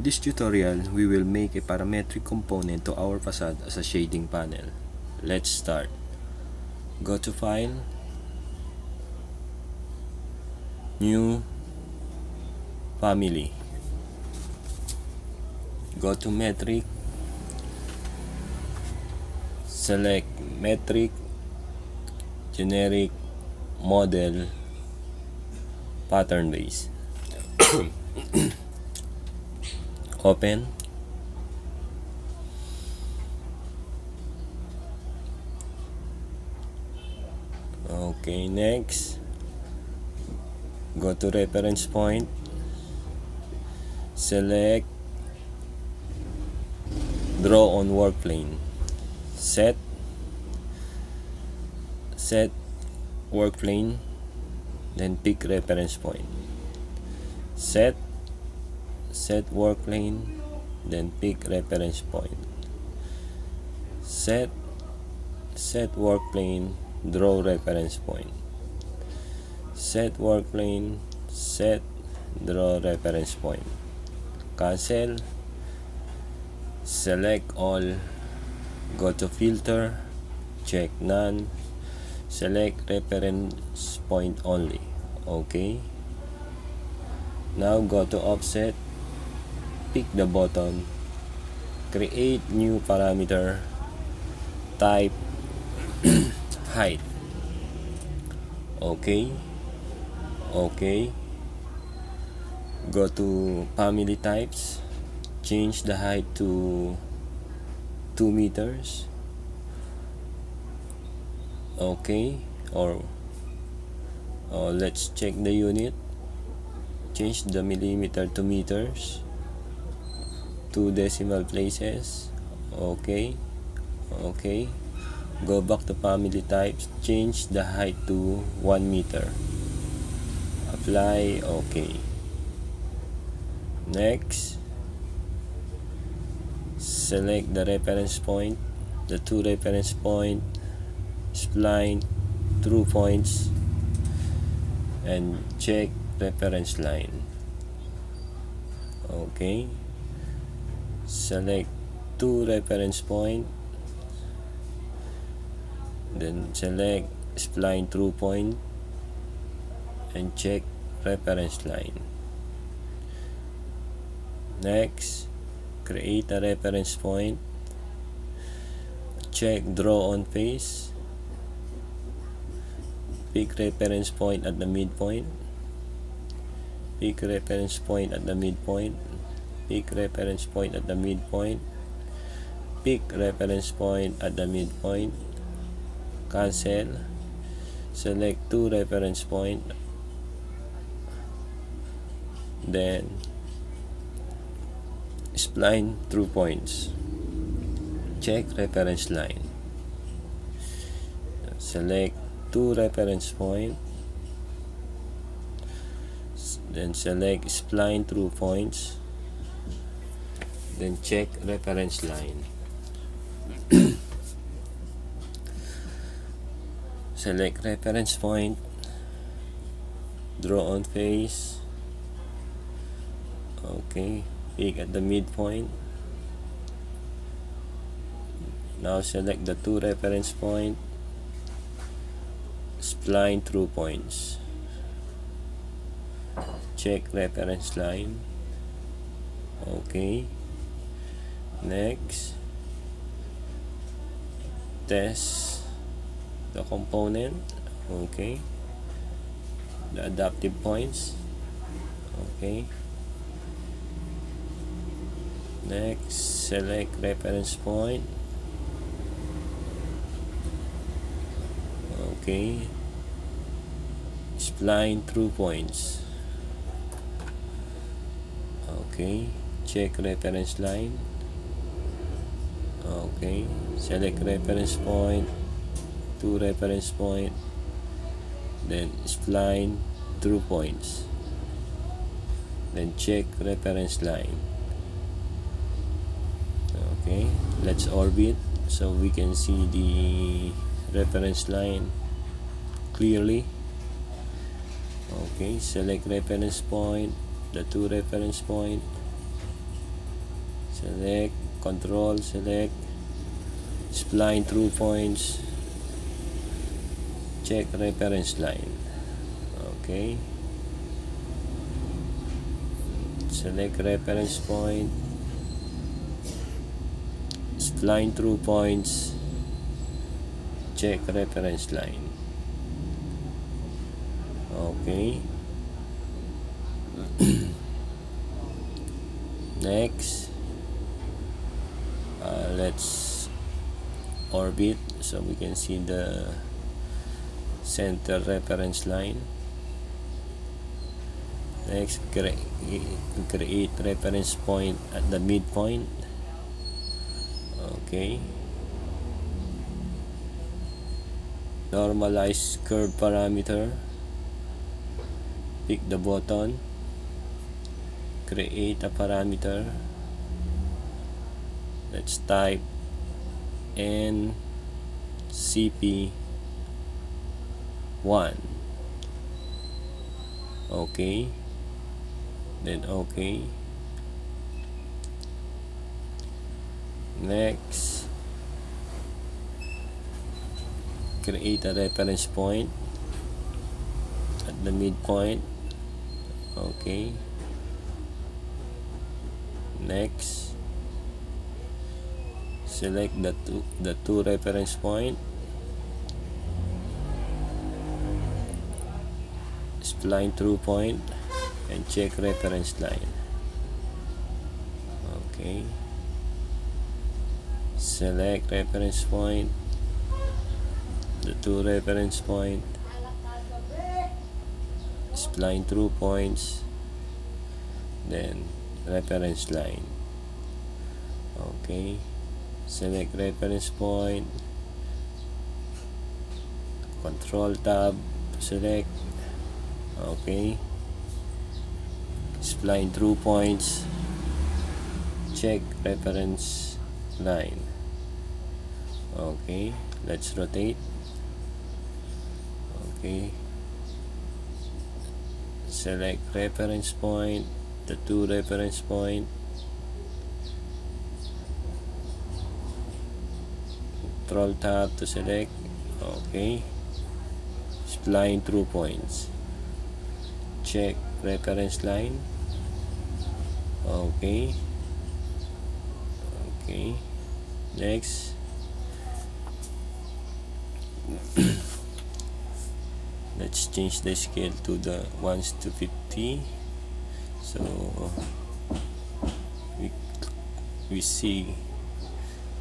In this tutorial, we will make a parametric component to our facade as a shading panel. Let's start. Go to File, New, Family. Go to Metric, select Metric, Generic, Model, Pattern Base. Open. Okay, next go to reference point, select draw on work plane, set work plane, then pick reference point, set work plane, then pick reference point, set work plane, draw reference point, set work plane, set, draw reference point, cancel, select all, go to filter, check none, select reference point only. Okay, now go to offset, pick the button, create new parameter, type height. Okay, go to family types, change the height to 2 meters. Okay, or let's check the unit, change the millimeter to meters, 2 decimal places. Okay, go back to family types, change the height to 1 meter, apply. Okay, next select the reference point, the 2 reference point, spline through points, and check reference line. Okay, select 2 reference point, then select spline through point and check reference line. Next, create a reference point, check draw on face, pick reference point at the midpoint, pick reference point at the midpoint, pick reference point at the midpoint, pick reference point at the midpoint, cancel, select 2 reference point, then spline through points, check reference line, select 2 reference point, then select spline through points, then check reference line. Select reference point, draw on face. Okay, pick at the midpoint. Now select the 2 reference point, spline through points, check reference line. Okay, next test the component. Okay, the adaptive points. Okay, next select reference point. Okay, spline through points. Okay, check reference line. Okay, select reference point, 2 reference point, then spline through points, then check reference line. Okay, let's orbit so we can see the reference line clearly. Okay, select reference point, the 2 reference point, select, control, select, spline through points, check reference line. Okay, select reference point, spline through points, check reference line. Okay. Next, let's orbit so we can see the center reference line. Next, create reference point at the midpoint. Okay. Normalize curve parameter. Pick the button. Create a parameter. Let's type NCP1. Okay. Then okay. Next, create a reference point at the midpoint. Okay. Next, select the two reference point, spline through point, and check reference line. Okay. Select reference point, the two reference point, spline through points, then reference line. Okay. Select reference point, control tab, select. Okay. Spline through points, check reference line. Okay, let's rotate. Okay, select reference point, the two reference point, control tab to select. Okay, spline through points, check reference line. Okay. Okay. Next, let's change the scale to the 1:50, so we see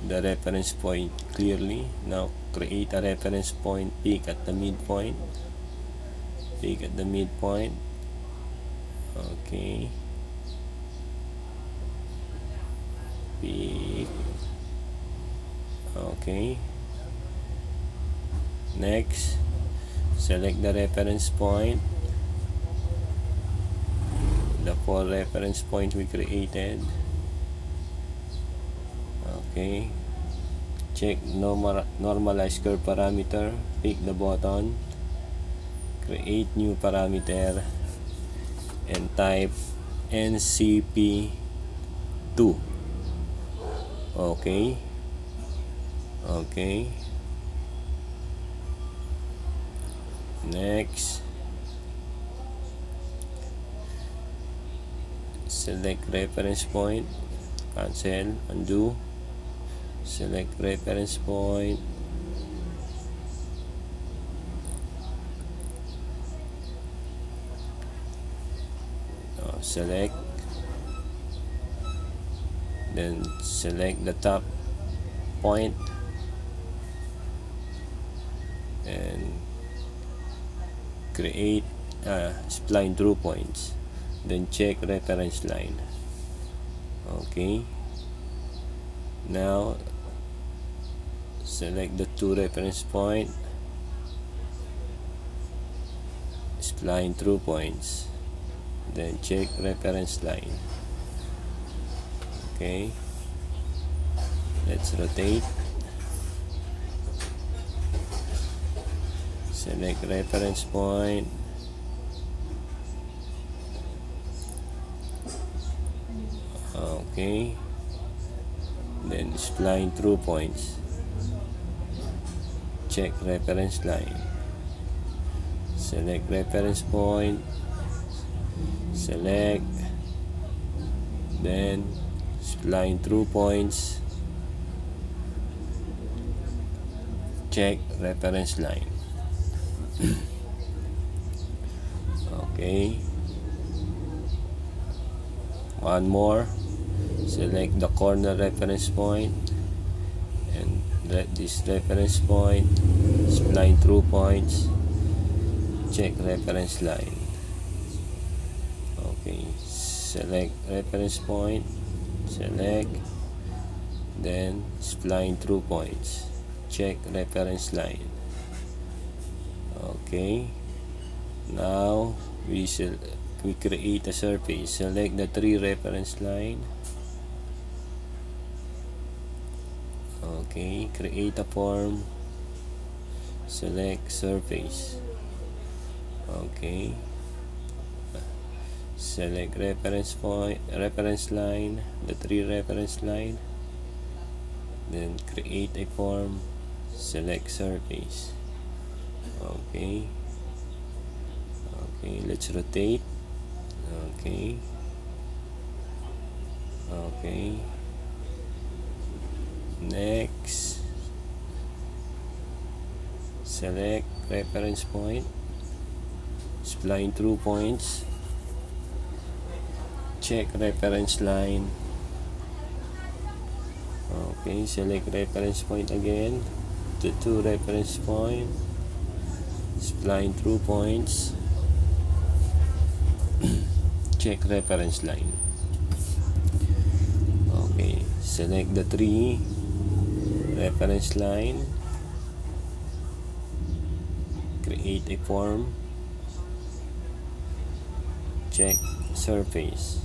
the reference point clearly. Now create a reference point, pick at the midpoint. Pick at the midpoint. Okay. Pick. Okay. Next, select the reference point, the 4 reference point we created. Okay. Check normalize curve parameter, pick the button, create new parameter, and type NCP2. Okay. Okay. Next, select reference point, cancel, undo, select reference point, select, then select the top point and create spline through points, then check reference line. Okay. Now select the two reference point, spline through points, then check reference line. Okay. Let's rotate. Select reference point, okay, then spline through points, check reference line, select reference point, select, then spline through points, check reference line. Okay, one more, select the corner reference point and this reference point, spline through points, check reference line. Okay, select reference point, select, then spline through points, check reference line. Okay, now we create a surface. Select the 3 reference line. Okay, create a form, select surface. Okay, select reference point, reference line, the 3 reference line, then create a form, select surface. Okay, okay, let's rotate. Okay, okay, next, select reference point, spline through points, check reference line. Okay, select reference point again, the 2 reference point, spline through points, check reference line. Okay, select the 3 reference line, create a form, check surface.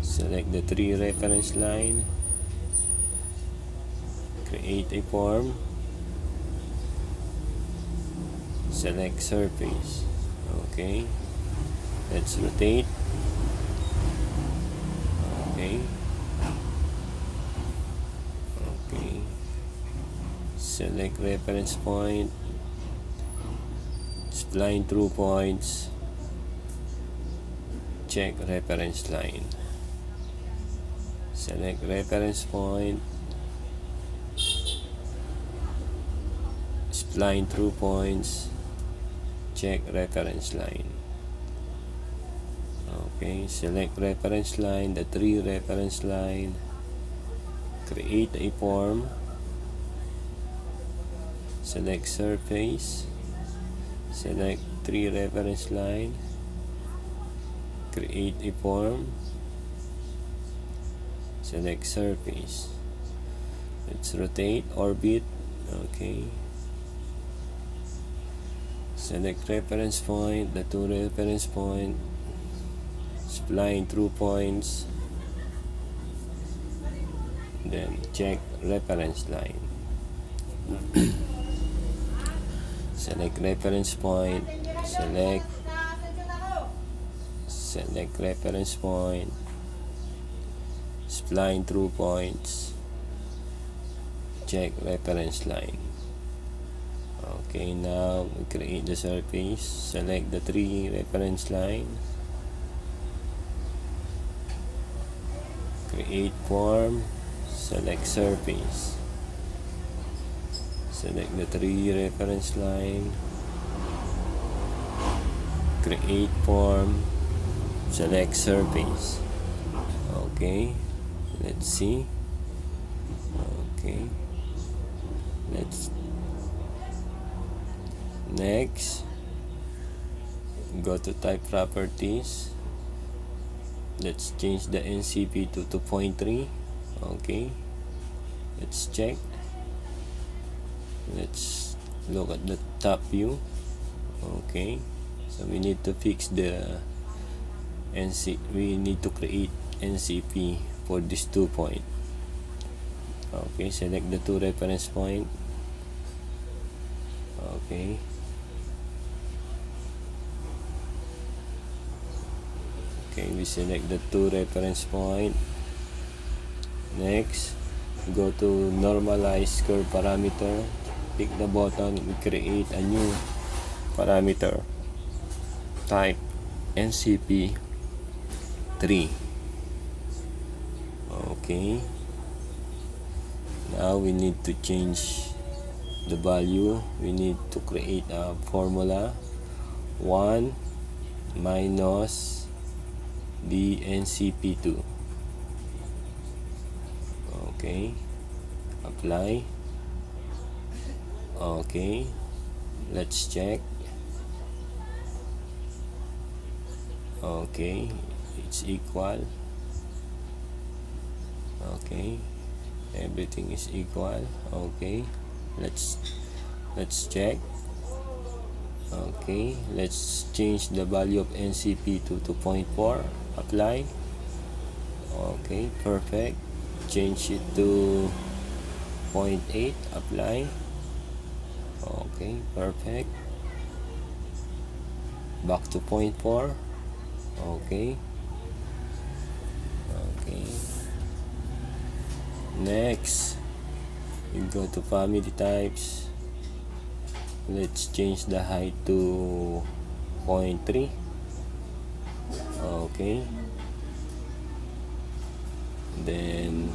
Select the 3 reference line, create a form, select surface. Okay, let's rotate. Okay, okay, select reference point, spline through points, check reference line. Select reference point, spline through points, check reference line. Okay, select reference line, the 3 reference line, create a form, select surface, select 3 reference line, create a form, select surface. Let's rotate, orbit. Okay, select reference point, the 2 reference point, spline through points, then check reference line. Select reference point, select reference point, spline through points, check reference line. Okay, now we create the surface. Select the 3 reference line, create form, select surface. Select the 3 reference line, create form, select surface. Okay, let's see. Okay, let's next go to type properties. Let's change the NCP to 2.3. Okay, let's check. Let's look at the top view. Okay, so we need to fix the we need to create NCP for this 2 point. Okay, select the 2 reference point. Okay, okay, we select the 2 reference point. Next, go to normalize curve parameter, pick the button, we create a new parameter type NCP 3. Okay, now we need to change the value. We need to create a formula 1 minus the NCP2. Okay, apply. Okay, let's check. Okay, it's equal. Okay, everything is equal. Okay, let's check. Okay, let's change the value of NCP2 to 0.4. Apply. Okay, perfect. Change it to 0.8. Apply. Okay, perfect. Back to 0.4. Okay. Okay. Next, you go to family types. Let's change the height to 0.3. Okay. Then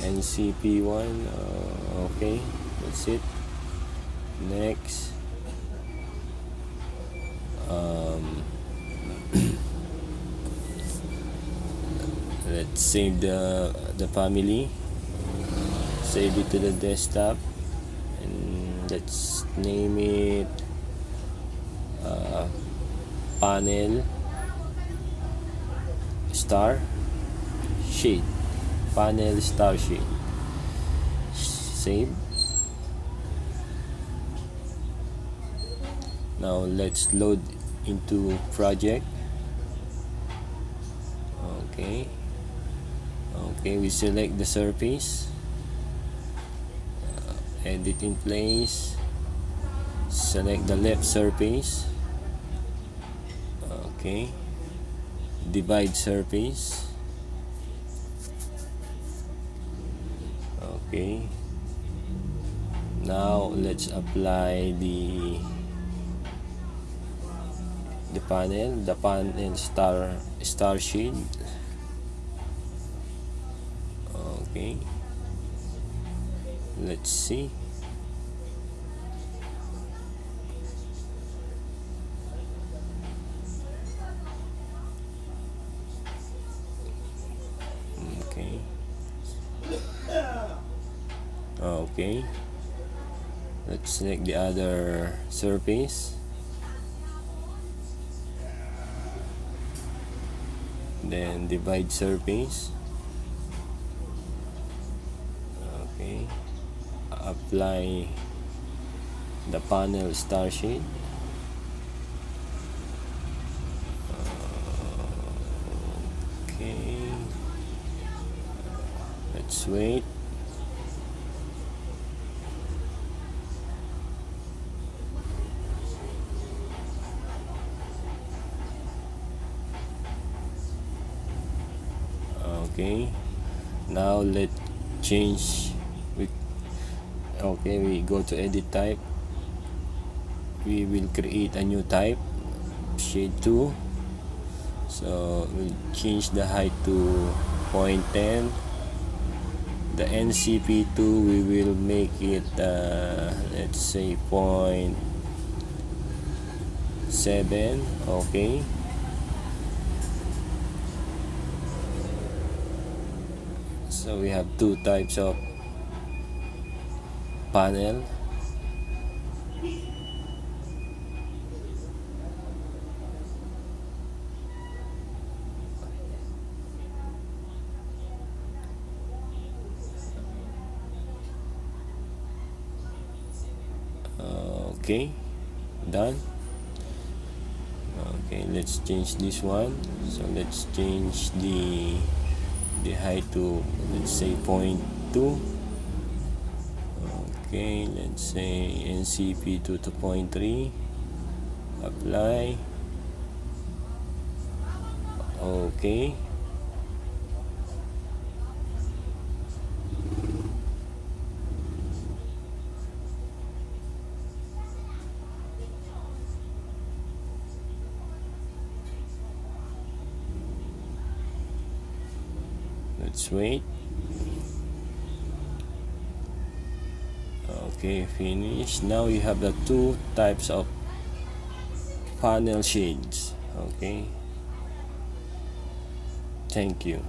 NCP1. Okay, that's it. Next, let's save the family, save it to the desktop, and let's name it panel star sheet. Panel star sheet. Save. Now let's load into project. Okay. Okay, we select the surface, edit in place, select the left surface. Okay, divide surface. Okay, now let's apply the panel star sheet. Okay, let's see. Okay. Okay, let's select the other surface, then divide surface. Okay, apply the panel star sheet. Okay, let's wait. Okay, now let's change. Okay, we go to edit type. We will create a new type, shade 2. So we'll change the height to 0.10. The NCP2 we will make it let's say 0.7. Okay, so we have two types of panel. Okay, done. Okay, let's change this one. So let's change the height to, let's say, 0.2. Okay, let's say NCP2 to 0.3. Apply. Okay. Let's wait. Okay, finish. Now you have the two types of panel shades. Okay, thank you.